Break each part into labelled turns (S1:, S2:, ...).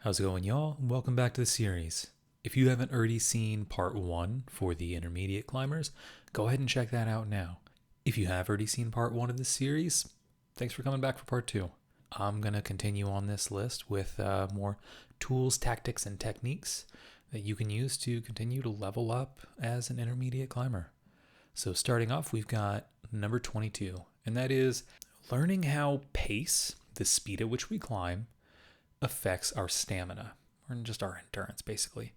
S1: How's it going, y'all? Welcome back to the series. If you haven't already seen part 1 for the intermediate climbers, go ahead and check that out now. If you have already seen part 1 of this series, thanks for coming back for part 2. I'm going to continue on this list with more tools, tactics, and techniques that you can use to continue to level up as an intermediate climber. So starting off, we've got number 22, and that is learning how pace, the speed at which we climb, affects our stamina, or just our endurance, basically.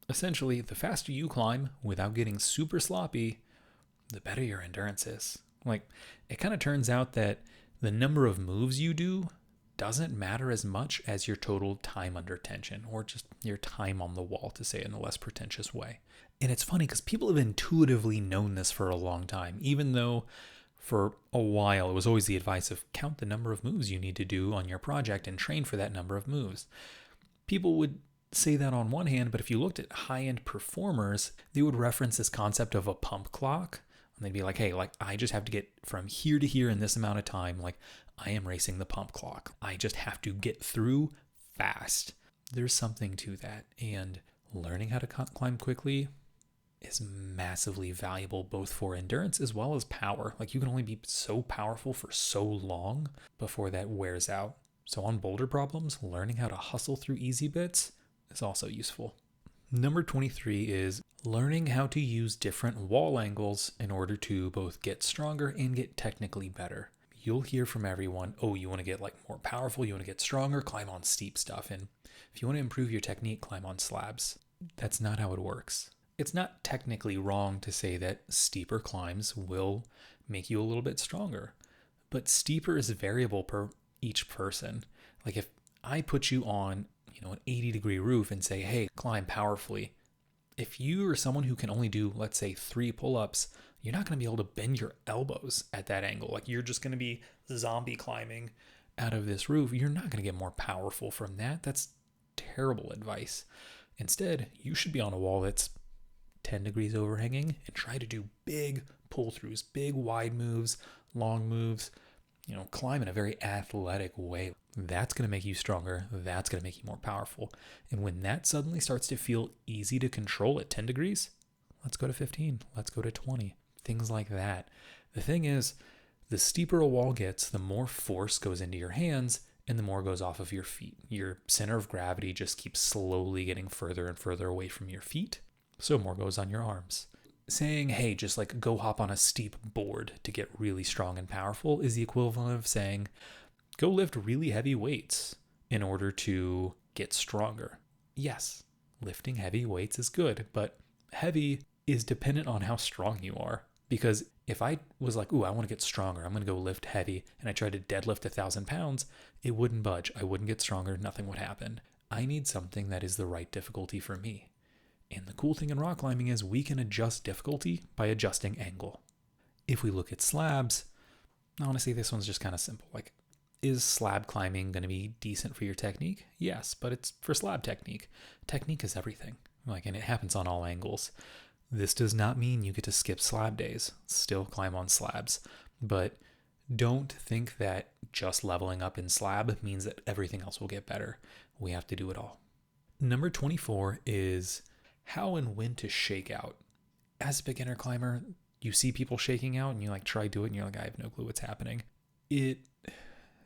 S1: Essentially, the faster you climb without getting super sloppy, the better your endurance is. It kind of turns out that the number of moves you do doesn't matter as much as your total time under tension, or just your time on the wall, to say it in a less pretentious way. And it's funny because people have intuitively known this for a long time, even though for a while it was always the advice of count the number of moves you need to do on your project and train for that number of moves. People would say that on one hand, but if you looked at high-end performers, they would reference this concept of a pump clock. And they'd be like, hey, I just have to get from here to here in this amount of time. I am racing the pump clock. I just have to get through fast. There's something to that. And learning how to climb quickly is massively valuable both for endurance as well as power. You can only be so powerful for so long before that wears out. So on boulder problems, learning how to hustle through easy bits is also useful. Number 23 is learning how to use different wall angles in order to both get stronger and get technically better. You'll hear from everyone, oh, you want to get more powerful, you want to get stronger, climb on steep stuff. And if you want to improve your technique, climb on slabs. That's not how it works. It's not technically wrong to say that steeper climbs will make you a little bit stronger, but steeper is variable per each person. If I put you on, an 80-degree roof and say, hey, climb powerfully, if you are someone who can only do, let's say, 3 pull-ups, you're not going to be able to bend your elbows at that angle. You're just going to be zombie climbing out of this roof. You're not going to get more powerful from that. That's terrible advice. Instead, you should be on a wall that's 10 degrees overhanging and try to do big pull-throughs, big wide moves, long moves, climb in a very athletic way. That's going to make you stronger. That's going to make you more powerful. And when that suddenly starts to feel easy to control at 10 degrees, let's go to 15. Let's go to 20. Things like that. The thing is, the steeper a wall gets, the more force goes into your hands and the more goes off of your feet. Your center of gravity just keeps slowly getting further and further away from your feet, so more goes on your arms. Saying, hey, just go hop on a steep board to get really strong and powerful is the equivalent of saying, go lift really heavy weights in order to get stronger. Yes, lifting heavy weights is good, but heavy is dependent on how strong you are. Because if I was I want to get stronger, I'm going to go lift heavy, and I tried to deadlift 1,000 pounds, it wouldn't budge. I wouldn't get stronger. Nothing would happen. I need something that is the right difficulty for me. And the cool thing in rock climbing is we can adjust difficulty by adjusting angle. If we look at slabs, honestly, this one's just kind of simple. Is slab climbing going to be decent for your technique? Yes, but it's for slab technique. Technique is everything. And it happens on all angles. This does not mean you get to skip slab days. Still climb on slabs. But don't think that just leveling up in slab means that everything else will get better. We have to do it all. Number 24 is how and when to shake out. As a beginner climber, you see people shaking out and you try to do it and you're I have no clue what's happening. It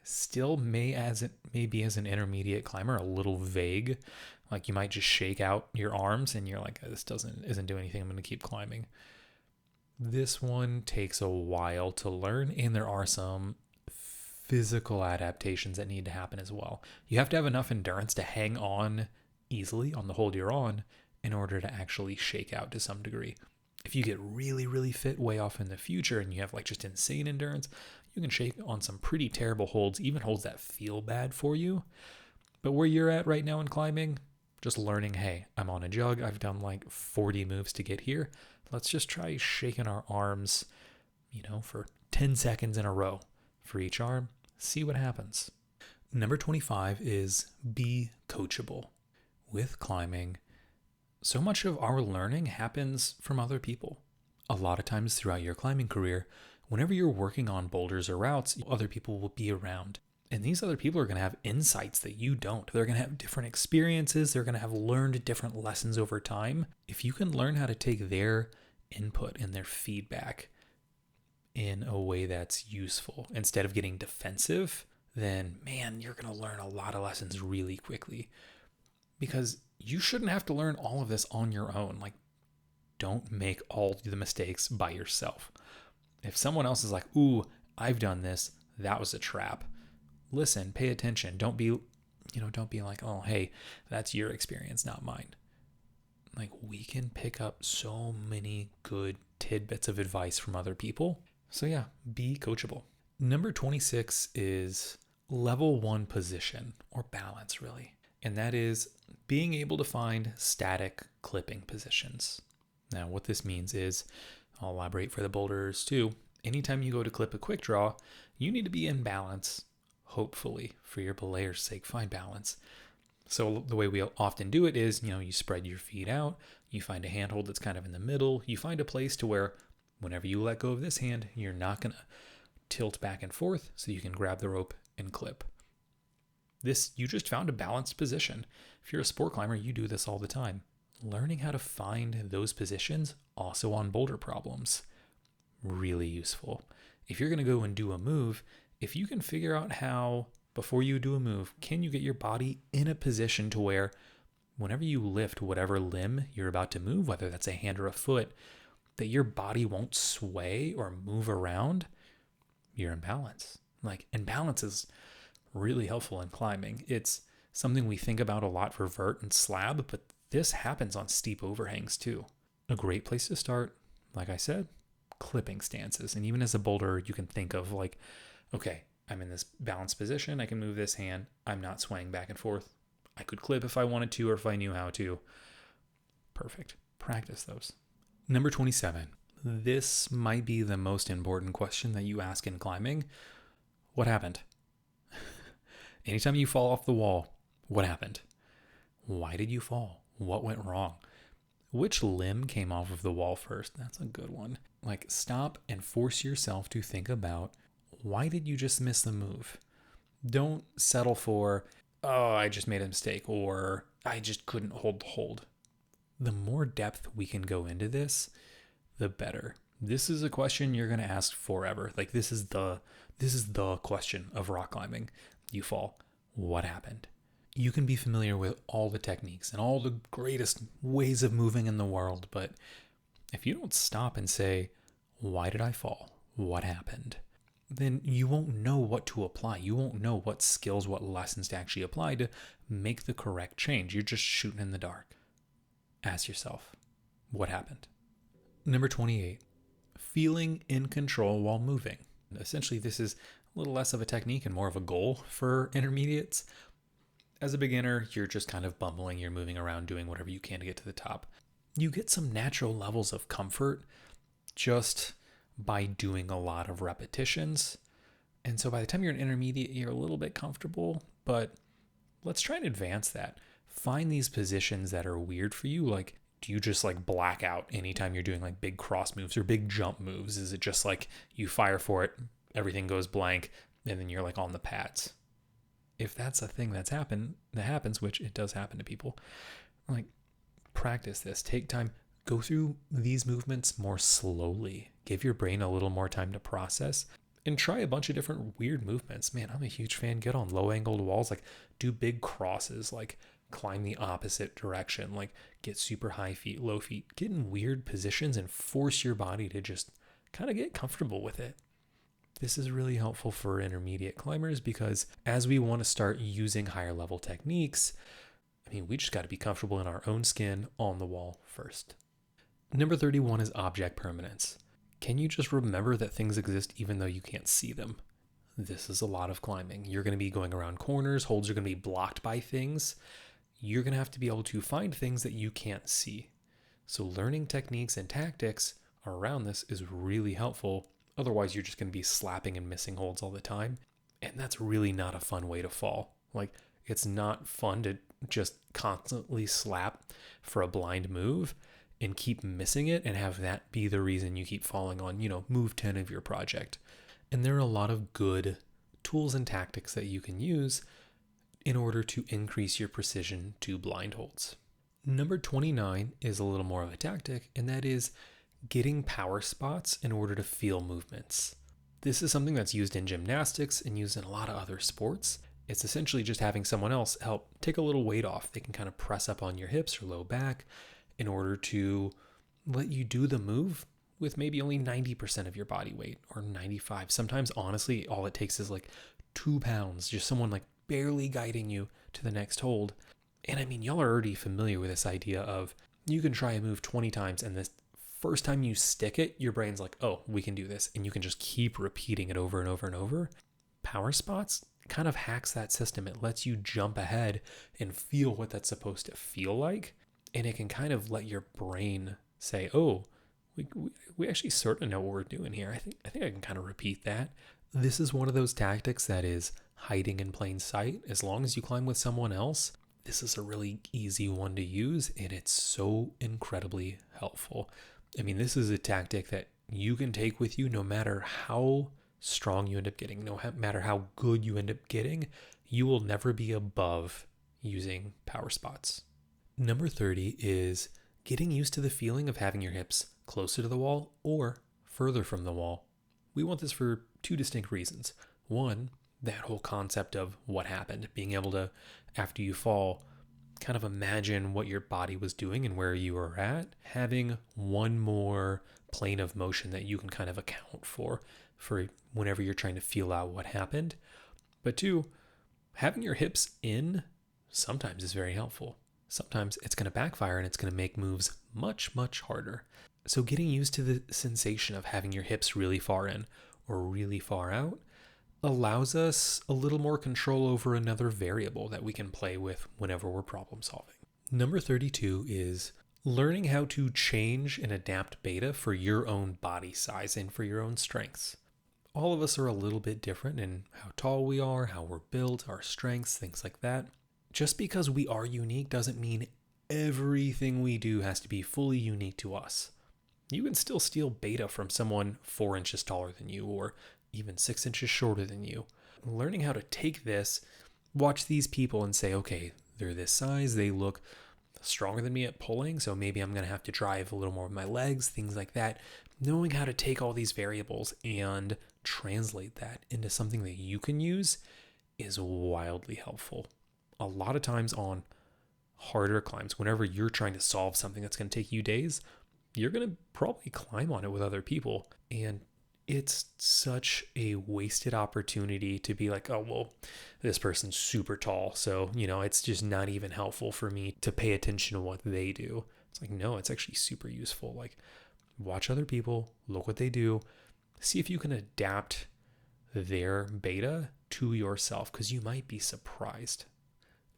S1: still may be as an intermediate climber a little vague. You might just shake out your arms and you're this isn't doing anything. I'm going to keep climbing. This one takes a while to learn, and there are some physical adaptations that need to happen as well. You have to have enough endurance to hang on easily on the hold you're on in order to actually shake out to some degree. If you get really, really fit way off in the future and you have just insane endurance, you can shake on some pretty terrible holds, even holds that feel bad for you. But where you're at right now in climbing, just learning, hey, I'm on a jug. I've done 40 moves to get here. Let's just try shaking our arms, for 10 seconds in a row for each arm. See what happens. Number 25 is be coachable. With climbing, so much of our learning happens from other people. A lot of times throughout your climbing career, whenever you're working on boulders or routes, other people will be around. And these other people are going to have insights that you don't. They're going to have different experiences. They're going to have learned different lessons over time. If you can learn how to take their input and their feedback in a way that's useful instead of getting defensive, then man, you're going to learn a lot of lessons really quickly, because you shouldn't have to learn all of this on your own. Like, don't make all the mistakes by yourself. If someone else is like, ooh, I've done this, that was a trap. Listen, pay attention. Don't be like, oh, hey, that's your experience, not mine. Like, we can pick up so many good tidbits of advice from other people. So yeah, be coachable. Number 26 is level 1 position, or balance really. And that is being able to find static clipping positions. Now, what this means is, I'll elaborate for the boulders too. Anytime you go to clip a quick draw, you need to be in balance. Hopefully, for your belayer's sake, find balance. So the way we often do it is, you spread your feet out, you find a handhold that's kind of in the middle, you find a place to where whenever you let go of this hand, you're not going to tilt back and forth, so you can grab the rope and clip. This, you just found a balanced position. If you're a sport climber, you do this all the time. Learning how to find those positions, also on boulder problems, really useful. If you're going to go and do a move, if you can figure out how, before you do a move, can you get your body in a position to where whenever you lift whatever limb you're about to move, whether that's a hand or a foot, that your body won't sway or move around, you're in balance. And balance is really helpful in climbing. It's something we think about a lot for vert and slab, but this happens on steep overhangs too. A great place to start, like I said, clipping stances. And even as a boulder, you can think of like, okay, I'm in this balanced position. I can move this hand. I'm not swaying back and forth. I could clip if I wanted to, or if I knew how to. Perfect. Practice those. Number 27. This might be the most important question that you ask in climbing. What happened? Anytime you fall off the wall, what happened? Why did you fall? What went wrong? Which limb came off of the wall first? That's a good one. Stop and force yourself to think about, why did you just miss the move? Don't settle for, oh, I just made a mistake, or I just couldn't hold the hold. The more depth we can go into this, the better. This is a question you're going to ask forever. This is the question of rock climbing. You fall. What happened? You can be familiar with all the techniques and all the greatest ways of moving in the world, but if you don't stop and say, why did I fall? What happened? Then you won't know what to apply. You won't know what skills, what lessons to actually apply to make the correct change. You're just shooting in the dark. Ask yourself, what happened? Number 28, feeling in control while moving. Essentially, this is a little less of a technique and more of a goal for intermediates. As a beginner, you're just kind of bumbling. You're moving around, doing whatever you can to get to the top. You get some natural levels of comfort just by doing a lot of repetitions. And so by the time you're an intermediate, you're a little bit comfortable, but let's try and advance that. Find these positions that are weird for you. Do you just black out anytime you're doing big cross moves or big jump moves? Is it just you fire for it, everything goes blank, and then you're on the pads? If that's a thing that happens, which it does happen to people, practice this. Take time. Go through these movements more slowly. Give your brain a little more time to process and try a bunch of different weird movements. Man, I'm a huge fan. Get on low angled walls, do big crosses, climb the opposite direction, get super high feet, low feet, get in weird positions and force your body to just kind of get comfortable with it. This is really helpful for intermediate climbers because as we want to start using higher level techniques, we just got to be comfortable in our own skin on the wall first. Number 31 is object permanence. Can you just remember that things exist even though you can't see them? This is a lot of climbing. You're going to be going around corners, holds are going to be blocked by things. You're going to have to be able to find things that you can't see. So learning techniques and tactics around this is really helpful. Otherwise, you're just going to be slapping and missing holds all the time. And that's really not a fun way to fall. It's not fun to just constantly slap for a blind move and keep missing it and have that be the reason you keep falling on, move 10 of your project. And there are a lot of good tools and tactics that you can use in order to increase your precision to blind holds. Number 29 is a little more of a tactic, and that is getting power spots in order to feel movements. This is something that's used in gymnastics and used in a lot of other sports. It's essentially just having someone else help take a little weight off. They can kind of press up on your hips or low back in order to let you do the move with maybe only 90% of your body weight or 95. Sometimes, honestly, all it takes is like 2 pounds, just someone like barely guiding you to the next hold. And I mean, y'all are already familiar with this idea of you can try a move 20 times and this first time you stick it, your brain's like, oh, we can do this. And you can just keep repeating it over and over and over. Power spots kind of hacks that system. It lets you jump ahead and feel what that's supposed to feel like. And it can kind of let your brain say, oh, we actually sort of know what we're doing here. I think I can kind of repeat that. This is one of those tactics that is hiding in plain sight. As long as you climb with someone else, this is a really easy one to use, and it's so incredibly helpful. I mean, this is a tactic that you can take with you no matter how strong you end up getting, no matter how good you end up getting, you will never be above using power spots. Number 30 is getting used to the feeling of having your hips closer to the wall or further from the wall. We want this for 2 distinct reasons. One, that whole concept of what happened, being able to, after you fall, kind of imagine what your body was doing and where you were at, having one more plane of motion that you can kind of account for whenever you're trying to feel out what happened. But 2, having your hips in sometimes is very helpful. Sometimes it's going to backfire and it's going to make moves much, much harder. So getting used to the sensation of having your hips really far in or really far out allows us a little more control over another variable that we can play with whenever we're problem solving. Number 32 is learning how to change and adapt beta for your own body size and for your own strengths. All of us are a little bit different in how tall we are, how we're built, our strengths, things like that. Just because we are unique doesn't mean everything we do has to be fully unique to us. You can still steal beta from someone 4 inches taller than you or even 6 inches shorter than you. Learning how to take this, watch these people and say, okay, they're this size, they look stronger than me at pulling, so maybe I'm going to have to drive a little more with my legs, things like that. Knowing how to take all these variables and translate that into something that you can use is wildly helpful. A lot of times on harder climbs, whenever you're trying to solve something that's going to take you days, you're going to probably climb on it with other people. And it's such a wasted opportunity to be like, oh, well, this person's super tall, so, it's just not even helpful for me to pay attention to what they do. It's like, no, it's actually super useful. Like, watch other people, look what they do, see if you can adapt their beta to yourself, because you might be surprised.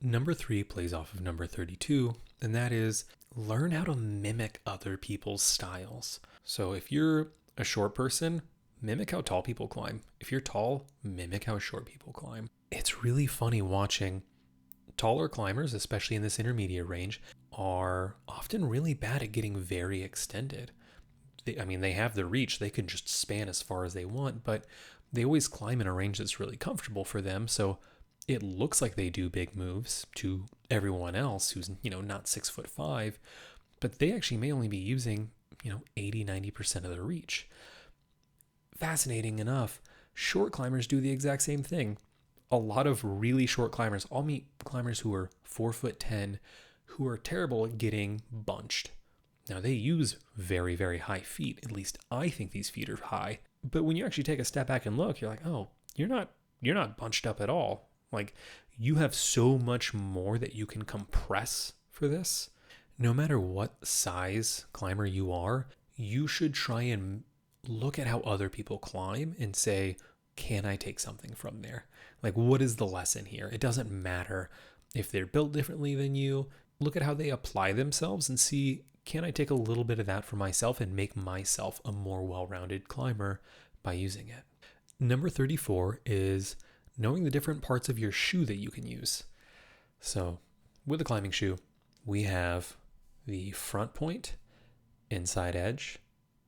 S1: Number 3 plays off of number 32, and that is learn how to mimic other people's styles. So if you're a short person, mimic how tall people climb. If you're tall, mimic how short people climb. It's really funny watching taller climbers, especially in this intermediate range, are often really bad at getting very extended. They have the reach. They can just span as far as they want, but they always climb in a range that's really comfortable for them. So it looks like they do big moves to everyone else who's, not 6'5", but they actually may only be using, 80, 90% of their reach. Fascinating enough, short climbers do the exact same thing. A lot of really short climbers, I'll meet climbers who are 4'10", who are terrible at getting bunched. Now they use very, very high feet. At least I think these feet are high. But when you actually take a step back and look, you're like, oh, you're not bunched up at all. Like, you have so much more that you can compress for this. No matter what size climber you are, you should try and look at how other people climb and say, can I take something from there? Like, what is the lesson here? It doesn't matter if they're built differently than you. Look at how they apply themselves and see, can I take a little bit of that for myself and make myself a more well-rounded climber by using it? Number 34 is knowing the different parts of your shoe that you can use. So with a climbing shoe, we have the front point, inside edge,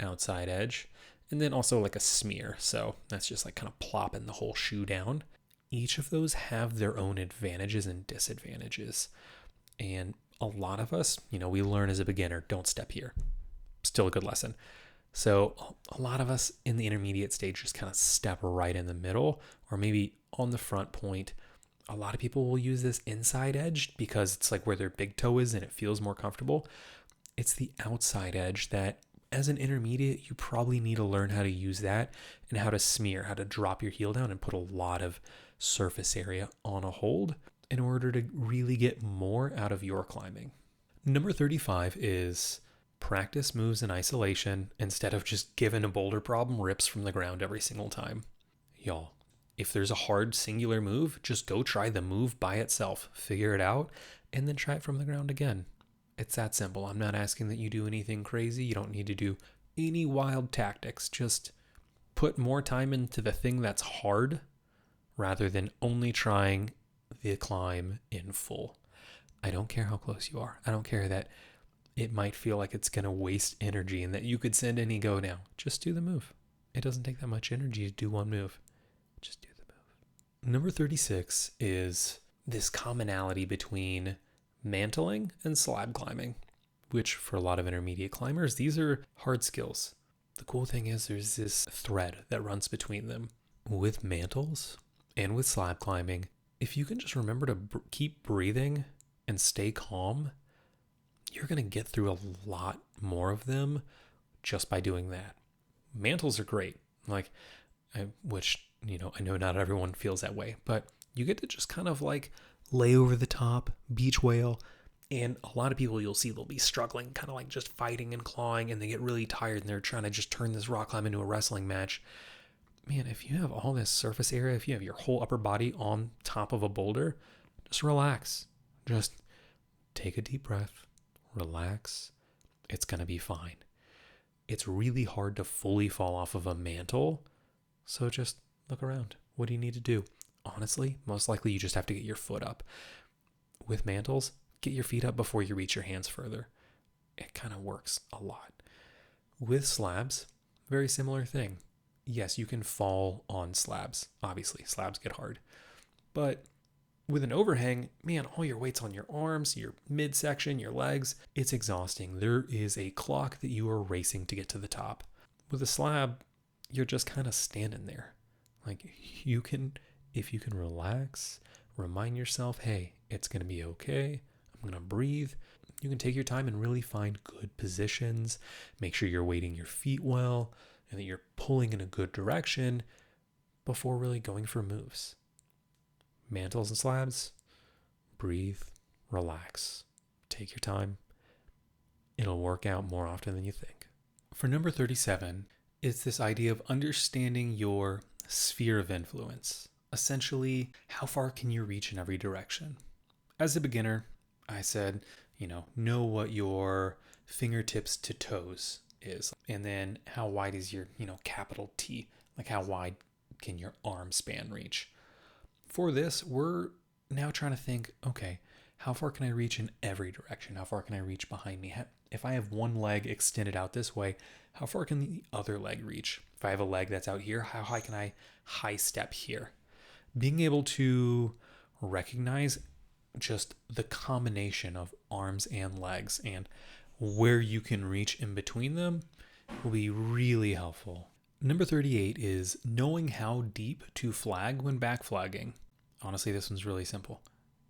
S1: outside edge, and then also like a smear. So that's just like kind of plopping the whole shoe down. Each of those have their own advantages and disadvantages. And a lot of us, we learn as a beginner, don't step here. Still a good lesson. So a lot of us in the intermediate stage just kind of step right in the middle, or maybe on the front point. A lot of people will use this inside edge because it's like where their big toe is and it feels more comfortable. It's the outside edge that, as an intermediate, you probably need to learn how to use that and how to smear, how to drop your heel down and put a lot of surface area on a hold in order to really get more out of your climbing. Number 35 is practice moves in isolation instead of just giving a boulder problem rips from the ground every single time. Y'all, if there's a hard singular move, just go try the move by itself, figure it out, and then try it from the ground again. It's that simple. I'm not asking that you do anything crazy. You don't need to do any wild tactics. Just put more time into the thing that's hard rather than only trying the climb in full. I don't care how close you are. I don't care that it might feel like it's going to waste energy and that you could send any go now. Just do the move. It doesn't take that much energy to do one move. Just do the move. Number 36 is this commonality between mantling and slab climbing, which for a lot of intermediate climbers, these are hard skills. The cool thing is there's this thread that runs between them. With mantles and with slab climbing, if you can just remember to keep breathing and stay calm, you're going to get through a lot more of them just by doing that. Mantles are great, which, I know not everyone feels that way, but you get to just kind of like lay over the top, beach whale, and a lot of people you'll see they'll be struggling, kind of like just fighting and clawing, and they get really tired and they're trying to just turn this rock climb into a wrestling match. Man, if you have all this surface area, if you have your whole upper body on top of a boulder, just relax. Just take a deep breath, relax. It's going to be fine. It's really hard to fully fall off of a mantle, so just look around. What do you need to do? Honestly, most likely you just have to get your foot up. With mantles, get your feet up before you reach your hands further. It kind of works a lot. With slabs, very similar thing. Yes, you can fall on slabs. Obviously, slabs get hard. But with an overhang, man, all your weight's on your arms, your midsection, your legs. It's exhausting. There is a clock that you are racing to get to the top. With a slab, you're just kind of standing there. Like, if you can relax, remind yourself, hey, it's going to be okay. I'm going to breathe. You can take your time and really find good positions. Make sure you're weighting your feet well and that you're pulling in a good direction before really going for moves. Mantles and slabs, breathe, relax, take your time. It'll work out more often than you think. For number 37, it's this idea of understanding your sphere of influence. Essentially, how far can you reach in every direction? As a beginner, I said, know what your fingertips to toes is. And then how wide is your, capital T? Like how wide can your arm span reach? For this, we're now trying to think, okay, how far can I reach in every direction? How far can I reach behind me? If I have one leg extended out this way, how far can the other leg reach? If I have a leg that's out here, how high can I high step here? Being able to recognize just the combination of arms and legs and where you can reach in between them will be really helpful. Number 38 is knowing how deep to flag when back flagging. Honestly, this one's really simple.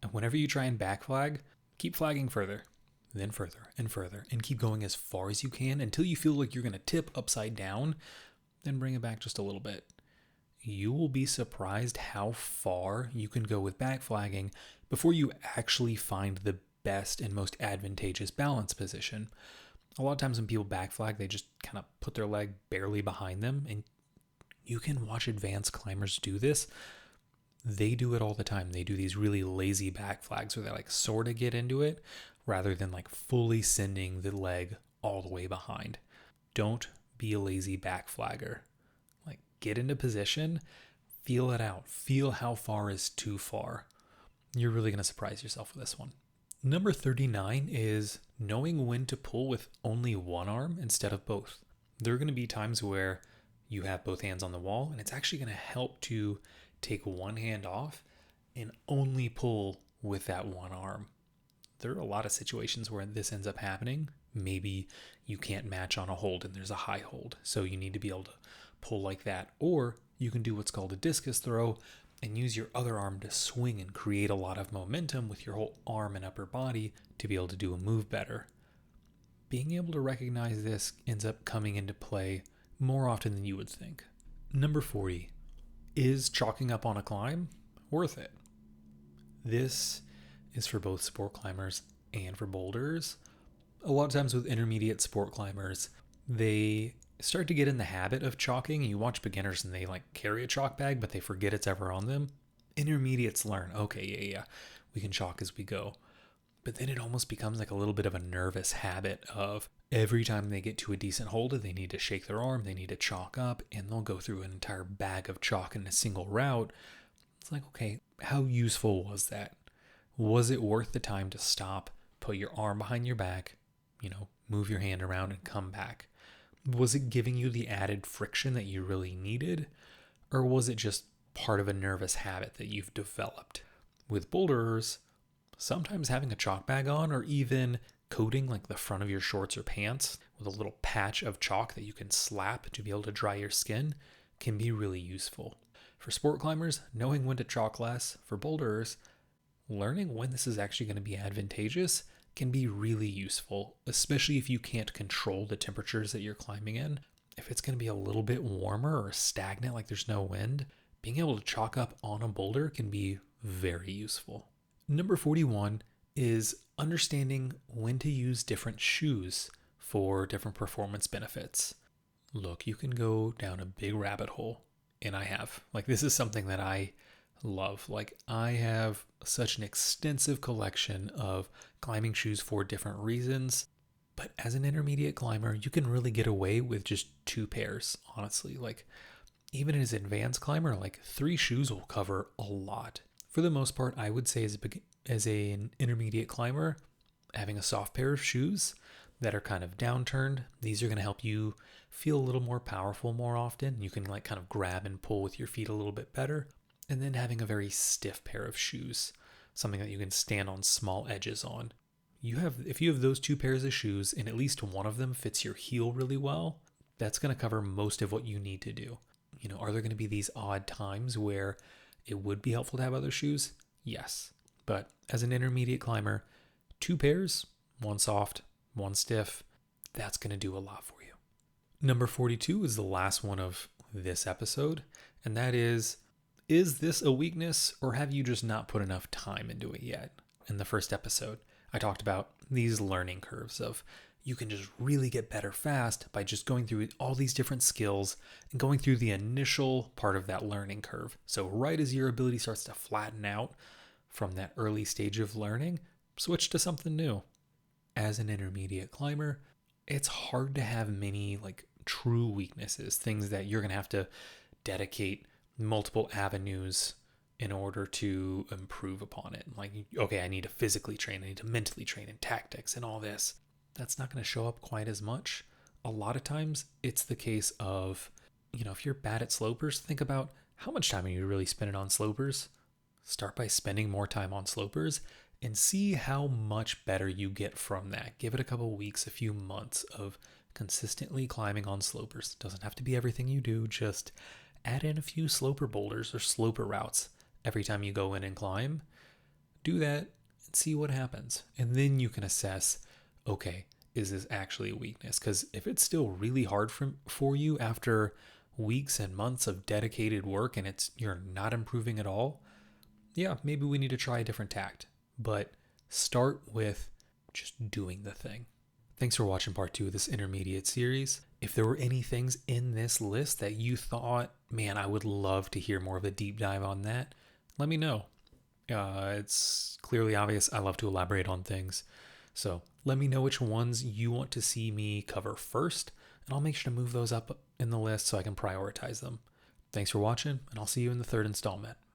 S1: And whenever you try and back flag, keep flagging further, then further and further, and keep going as far as you can until you feel like you're going to tip upside down, then bring it back just a little bit. You will be surprised how far you can go with back flagging before you actually find the best and most advantageous balance position. A lot of times when people back flag, they just kind of put their leg barely behind them, and you can watch advanced climbers do this. They do it all the time. They do these really lazy back flags where they like sort of get into it rather than like fully sending the leg all the way behind. Don't be a lazy back flagger. Like, get into position, feel it out, feel how far is too far. You're really going to surprise yourself with this one. Number 39 is knowing when to pull with only one arm instead of both. There are going to be times where you have both hands on the wall, and it's actually going to help to take one hand off and only pull with that one arm. There are a lot of situations where this ends up happening. Maybe you can't match on a hold and there's a high hold, so you need to be able to pull like that. Or you can do what's called a discus throw and use your other arm to swing and create a lot of momentum with your whole arm and upper body to be able to do a move better. Being able to recognize this ends up coming into play more often than you would think. Number 40, is chalking up on a climb worth it? This is for both sport climbers and for boulders. A lot of times with intermediate sport climbers, they start to get in the habit of chalking. You watch beginners and they like carry a chalk bag, but they forget it's ever on them. Intermediates learn, okay, yeah, we can chalk as we go. But then it almost becomes like a little bit of a nervous habit of every time they get to a decent hold, they need to shake their arm, they need to chalk up, and they'll go through an entire bag of chalk in a single route. It's like, okay, how useful was that? Was it worth the time to stop, put your arm behind your back, move your hand around and come back? Was it giving you the added friction that you really needed? Or was it just part of a nervous habit that you've developed? With boulders, sometimes having a chalk bag on or even coating like the front of your shorts or pants with a little patch of chalk that you can slap to be able to dry your skin can be really useful. For sport climbers, knowing when to chalk less. For boulders, learning when this is actually going to be advantageous can be really useful, especially if you can't control the temperatures that you're climbing in. If it's going to be a little bit warmer or stagnant, like there's no wind, being able to chalk up on a boulder can be very useful. Number 41 is understanding when to use different shoes for different performance benefits. Look, you can go down a big rabbit hole, and I have. This is something that I love. I have such an extensive collection of climbing shoes for different reasons, but as an intermediate climber, you can really get away with just 2 pairs, honestly. Even as an advanced climber, 3 shoes will cover a lot. For the most part, I would say as an intermediate climber, having a soft pair of shoes that are kind of downturned, these are going to help you feel a little more powerful more often. You can kind of grab and pull with your feet a little bit better. And then having a very stiff pair of shoes, something that you can stand on small edges on. If you have those 2 pairs of shoes and at least one of them fits your heel really well, that's going to cover most of what you need to do. Are there going to be these odd times where it would be helpful to have other shoes? Yes. But as an intermediate climber, 2 pairs, one soft, one stiff, that's going to do a lot for you. Number 42 is the last one of this episode, and that is this a weakness or have you just not put enough time into it yet? In the first episode, I talked about these learning curves of you can just really get better fast by just going through all these different skills and going through the initial part of that learning curve. So right as your ability starts to flatten out from that early stage of learning, switch to something new. As an intermediate climber, it's hard to have many true weaknesses, things that you're going to have to dedicate multiple avenues in order to improve upon it. Okay, I need to physically train, I need to mentally train in tactics and all this. That's not going to show up quite as much. A lot of times it's the case of, if you're bad at slopers, think about how much time are you really spending on slopers? Start by spending more time on slopers and see how much better you get from that. Give it a couple weeks, a few months of consistently climbing on slopers. Doesn't have to be everything you do, just add in a few sloper boulders or sloper routes every time you go in and climb. Do that and see what happens. And then you can assess, okay, is this actually a weakness? Because if it's still really hard for you after weeks and months of dedicated work and you're not improving at all, yeah, maybe we need to try a different tact. But start with just doing the thing. Thanks for watching part 2 of this intermediate series. If there were any things in this list that you thought, man, I would love to hear more of a deep dive on that, let me know. It's clearly obvious I love to elaborate on things. So let me know which ones you want to see me cover first, and I'll make sure to move those up in the list so I can prioritize them. Thanks for watching, and I'll see you in the 3rd installment.